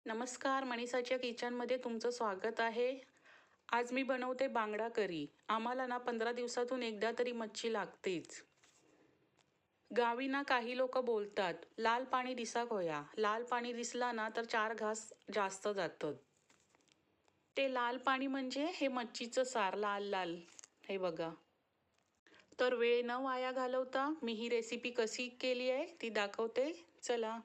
नमस्कार, मनीषाच्या किचनमध्ये तुमचं स्वागत आहे. आज मी बनवते बांगडा करी. आम्हाला ना 15 दिवसातून एकदा तरी मच्छी लागतेच. गावी ना काही लोक बोलतात, लाल पाणी दिसा खोया. लाल पाणी दिसला ना तर 4 घास जास्त जातं. ते लाल पाणी म्हणजे हे मच्छीचं सार लाल लाल. हे बघा. तर वेळ न वाया घालवता मी ही रेसिपी कशी केली आहे ती दाखवते. चला.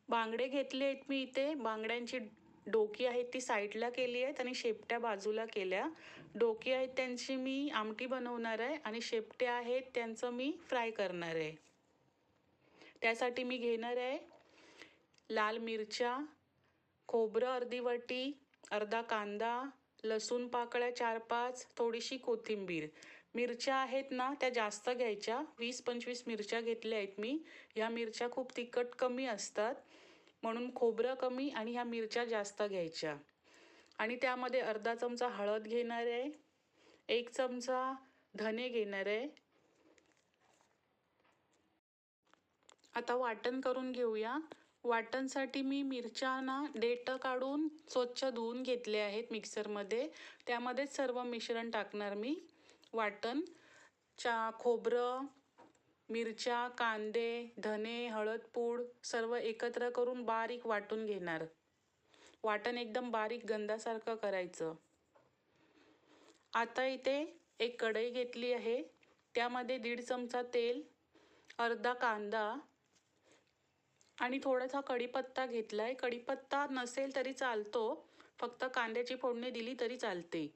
बांगडे घेतले आहेत मी इथे. बांगड्यांची डोकी आहेत ती साईडला केली आहेत आणि शेपट्या बाजूला केल्या. डोकी आहेत त्यांची मी आमटी बनवणार आहे आणि शेपट्या आहेत त्यांचं मी फ्राय करणार आहे. त्यासाठी मी घेणार आहे लाल मिरच्या, खोबरं अर्धी वाटी, अर्धा कांदा, लसूण पाकळ्या 4-5, थोडीशी कोथिंबीर. मिरच्या आहेत ना त्या जास्त घ्यायच्या. 20-25 मिरच्या घेतल्या आहेत मी. ह्या मिरच्या खूप तिखट कमी असतात म्हणून खोबरं कमी आणि ह्या मिरच्या जास्त घ्यायच्या. आणि त्यामध्ये अर्धा चमचा हळद घेणार आहे, 1 चमचा धने घेणार आहे. आता वाटण करून घेऊया. वाटणसाठी मी मिरच्या ना देठं काढून स्वच्छ धुवून घेतले आहेत मिक्सरमध्ये. त्यामध्येच सर्व मिश्रण टाकणार मी. वाटण खोबरं, मिरच्या, कांदे, धने, हळदपूड सर्व एकत्र करून बारीक वाटून घेणार. वाटण एकदम बारीक गंधासारखं करायचं. आता इथे एक कढई घेतली आहे. त्यामध्ये 1.5 चमचा तेल, अर्धा कांदा आणि थोडासा कढीपत्ता घेतला आहे. कढीपत्ता नसेल तरी चालतो, फक्त कांद्याची फोडणी दिली तरी चालते.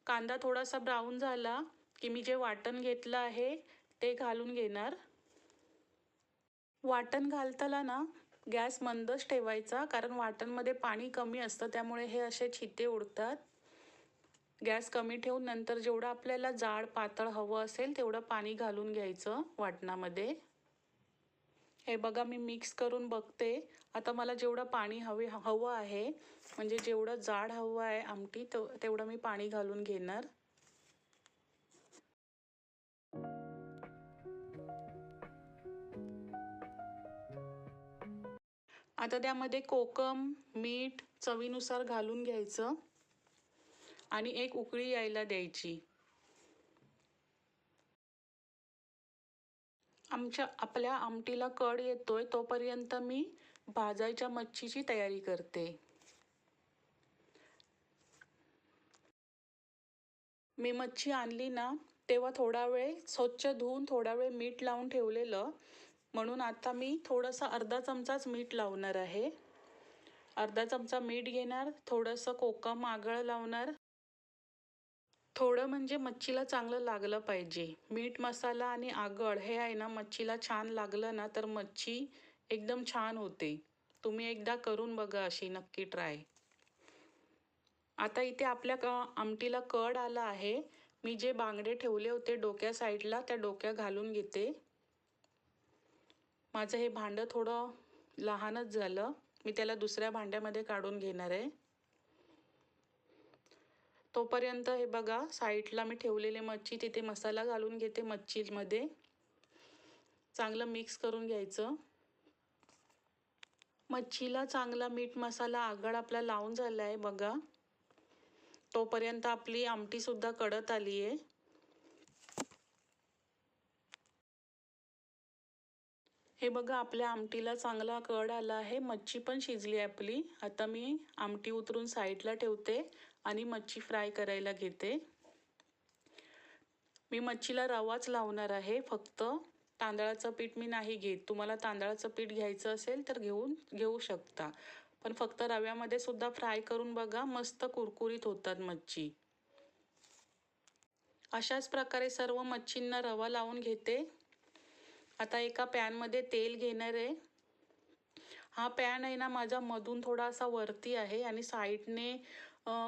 कांदा थोडासा ब्राऊन झाला की मी जे वाटण घेतलं आहे ते घालून घेणार. वाटण घालताना ना गॅस मंदच ठेवायचा, कारण वाटणमध्ये पाणी कमी असतं त्यामुळे हे असे छिते उडतात. गॅस कमी ठेवून नंतर जेवढं आपल्याला जाड पातळ हवं असेल तेवढं पाणी घालून घ्यायचं वाटणामध्ये. हे बघा मी मिक्स करून बघते. आता मला जेवढं पाणी हवं आहे, म्हणजे जेवढं जाड हवं आहे आमटी तेवढं मी पाणी घालून घेणार. आता त्यामध्ये कोकम, मीठ चवीनुसार घालून घ्यायचं आणि एक उकळी यायला द्यायची. आपल्या आमटीला कड येतोय तोपर्यंत मी भाजायच्या मच्छीची तयारी करते. मी मच्छी आणली ना तेव्हा थोडा वेळ स्वच्छ धुवून थोडा वेळ मीठ लावून ठेवलेलं, म्हणून आता मी थोडंसं अर्धा चमचाच मीठ लावणार आहे. अर्धा चमचा मीठ घेणार, थोडंसं कोकम आगळ लावणार. थोडं म्हणजे मच्छीला चांगलं लागलं पाहिजे. मीठ, मसाला आणि आगळ हे आहे ना मच्छीला छान लागलं ना तर मच्छी एकदम छान होते. तुम्ही एकदा करून बघा अशी नक्की ट्राय. आता इथे आपल्या आमटीला कड आला आहे. मी जे बांगडे ठेवले होते डोक्या साईडला त्या डोक्या घालून घेते. माझं हे भांडं थोडं लहानच झालं, मी त्याला दुसऱ्या भांड्यामध्ये काढून घेणार आहे. तोपर्यंत हे बघा साईडला मी ठेवलेले मच्छी तिथे मसाला घालून घेते. मच्छीमध्ये चांगलं मिक्स करून घ्यायचं. मच्छीला चांगला मीठ मसाला आगळ आपला लावून झाला आहे बघा. तोपर्यंत आपली आमटी सुद्धा कडत आली आहे. हे बघा आपल्या आमटीला चांगला कड आला आहे. मच्छी पण शिजली आपली. आता मी आमटी उतरून साईडला ठेवते आणि मच्छी फ्राय करायला घेते. मी मच्छीला रवाच लावणार आहे फक्त. तांदळाचं पीठ मी नाही घेत. तुम्हाला तांदळाचं पीठ घ्यायचं असेल तर घेऊ शकता, पण फक्त रव्यामध्ये सुद्धा फ्राय करून बघा, मस्त कुरकुरीत होतात मच्छी. अशाच प्रकारे सर्व मच्छींना रवा लावून घेते. आता एका पॅनमध्ये तेल घेणार आहे. हा पॅन आहे ना माझा मधून थोडासा वरती आहे आणि साईडने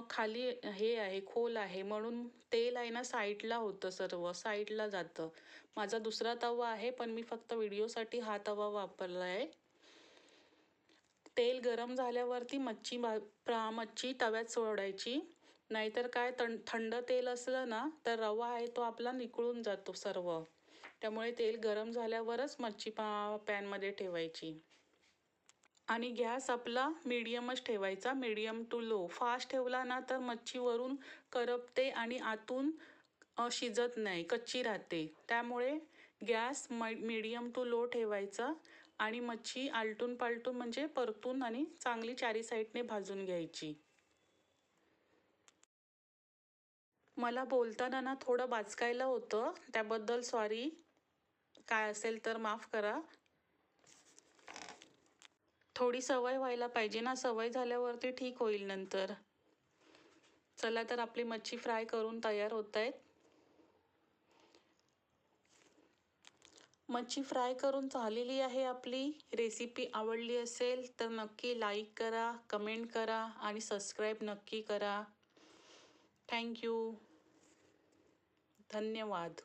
खाली हे आहे, खोल आहे, म्हणून तेल आहे ना साईडला होतं, सर्व साईडला जातं. माझा दुसरा तवा आहे पण मी फक्त व्हिडिओसाठी हा तवा वापरला आहे. तेल गरम झाल्यावरती मच्छी तव्यात सोडायची, नाहीतर काय थंड तेल असलं ना तर रवा आहे तो आपला निखळून जातो सर्व. त्यामुळे तेल गरम झाल्यावरच मच्छी पॅनमध्ये ठेवायची. आणि गॅस आपला मीडियमच ठेवायचा, मीडियम टू लो. फास्ट ठेवला ना तर मच्छी वरून करपते आणि आतून शिजत नाही, कच्ची राहते. त्यामुळे गॅस मीडियम टू लो ठेवायचा आणि मच्छी आलटून पालटून म्हणजे परतून आणि चांगली चारी साईडने भाजून घ्यायची. मला बोलताना ना थोडं बाचकायला होतं, त्याबद्दल सॉरी. काय असेल तर माफ करा. थोडी सवय व्हायला पाहिजे ना, सवय झाल्यावरती ठीक होईल नंतर. चला तर आपली मच्छी फ्राय करून तयार होत आहेत. मच्छी फ्राय करून झालेली आहे आपली. रेसिपी आवडली असेल तर नक्की लाईक करा, कमेंट करा आणि सबस्क्राईब नक्की करा. थँक्यू. धन्यवाद.